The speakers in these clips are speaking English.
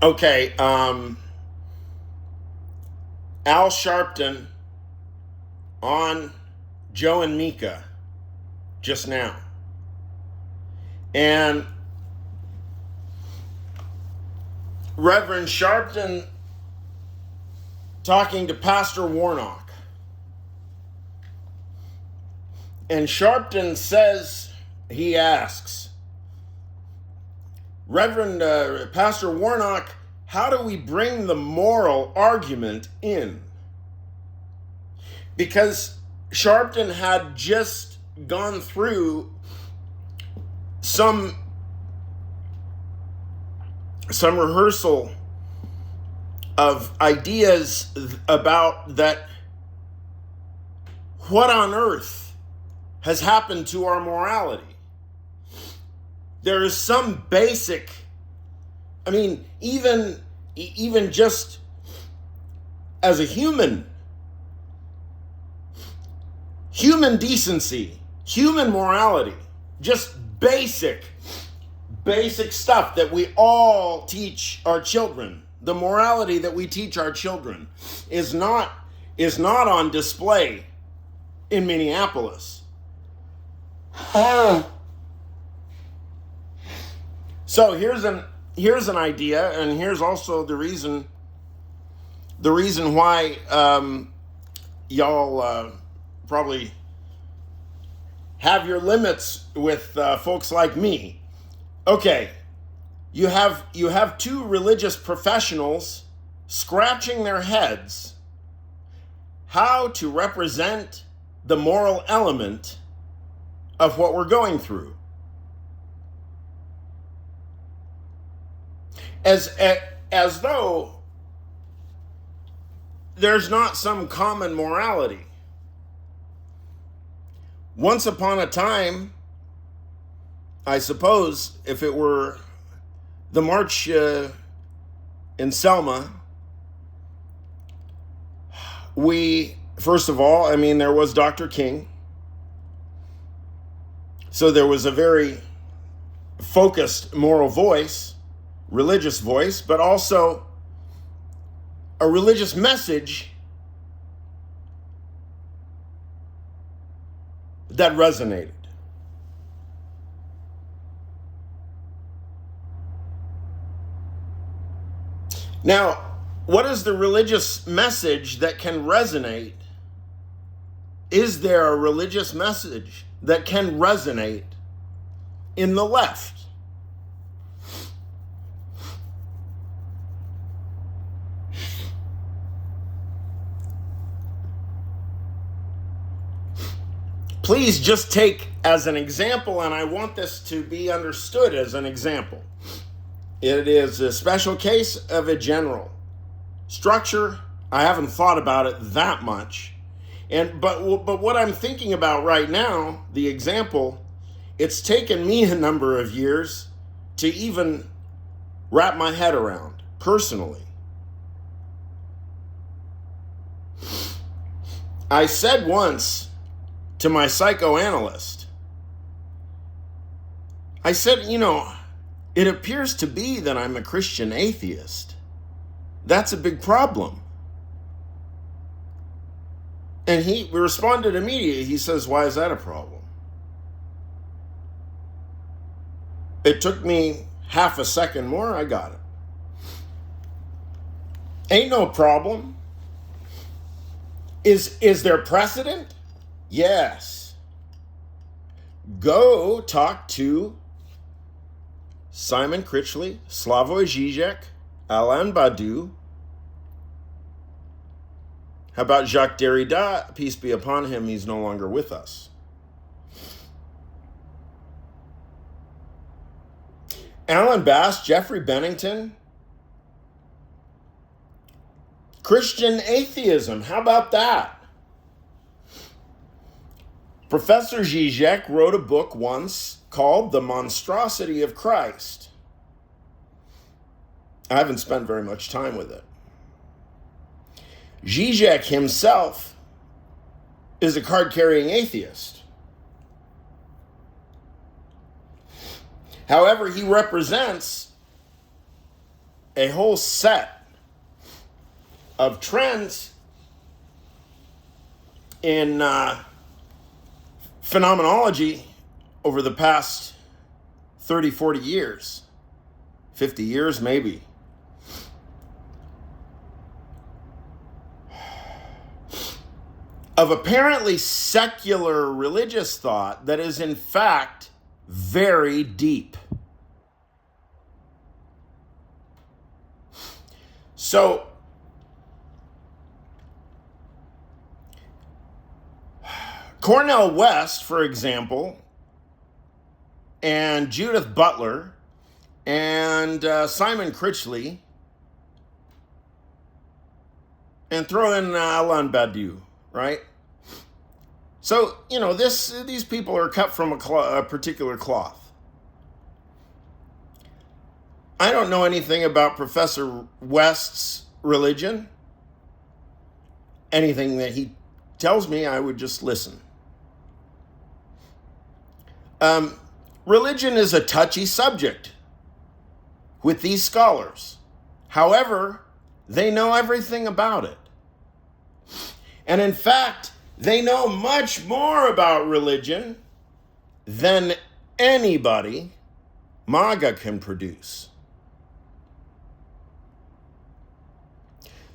Okay, Al Sharpton on Joe and Mika just now. And Reverend Sharpton talking to Pastor Warnock. And Sharpton says, he asks, Reverend Pastor Warnock, how do we bring the moral argument in? Because Sharpton had just gone through some rehearsal of ideas about that. What on earth has happened to our morality? There is some basic, even just as a human decency, human morality, just basic stuff that we all teach our children. The morality that we teach our children is not on display in Minneapolis. So here's an idea, and here's also the reason why y'all probably have your limits with folks like me. Okay, you have two religious professionals scratching their heads how to represent the moral element of what we're going through. As though there's not some common morality. Once upon a time, I suppose, if it were the march in Selma, first of all, there was Dr. King. So there was a very focused moral voice, religious voice, but also a religious message that resonated. Now, what is the religious message that can resonate? Is there a religious message that can resonate in the left? Please just take as an example, and I want this to be understood as an example. It is a special case of a general structure. I haven't thought about it that much. But what I'm thinking about right now, the example, it's taken me a number of years to even wrap my head around, personally. I said once to my psychoanalyst, I said, it appears to be that I'm a Christian atheist. That's a big problem. And he responded immediately. He says, why is that a problem? It took me half a second more. I got it. Ain't no problem. Is there precedent? Yes. Go talk to Simon Critchley, Slavoj Žižek, Alain Badiou. How about Jacques Derrida? Peace be upon him, he's no longer with us. Alan Bass, Jeffrey Bennington. Christian atheism, how about that? Professor Žižek wrote a book once called The Monstrosity of Christ. I haven't spent very much time with it. Žižek himself is a card-carrying atheist. However, he represents a whole set of trends in phenomenology over the past 30, 40 years, 50 years maybe. Of apparently secular religious thought that is in fact very deep. So, Cornel West, for example, and Judith Butler, and Simon Critchley, and throw in Alain Badiou, right? So, these people are cut from a particular cloth. I don't know anything about Professor West's religion. Anything that he tells me, I would just listen. Religion is a touchy subject with these scholars. However, they know everything about it. And in fact, they know much more about religion than anybody MAGA can produce.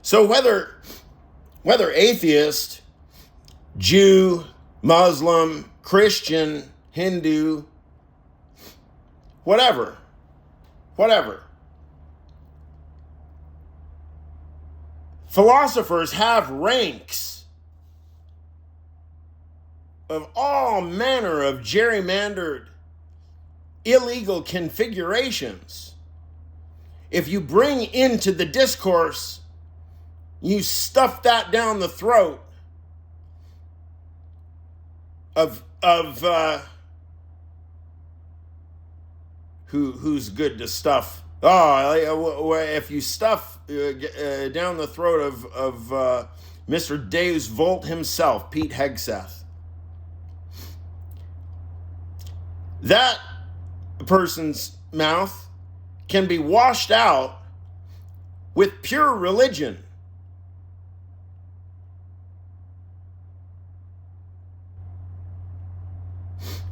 So whether atheist, Jew, Muslim, Christian, Hindu, whatever, philosophers have ranks of all manner of gerrymandered, illegal configurations. If you bring into the discourse, you stuff that down the throat of who's good to stuff. If you stuff down the throat of Mr. Deus Volt himself, Pete Hegseth, that person's mouth can be washed out with pure religion.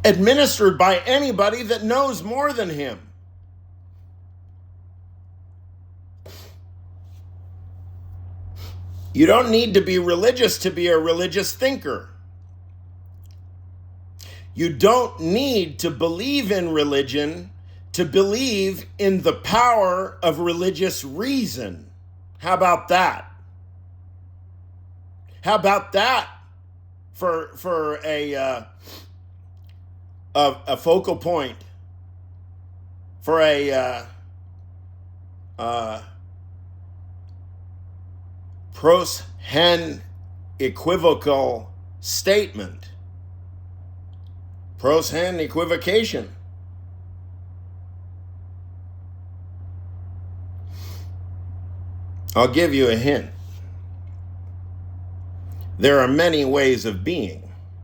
Administered by anybody that knows more than him. You don't need to be religious to be a religious thinker. You don't need to believe in religion to believe in the power of religious reason. How about that? How about that for a focal point, for a pros hen equivocal statement, pros hen equivocation. I'll give you a hint. There are many ways of being.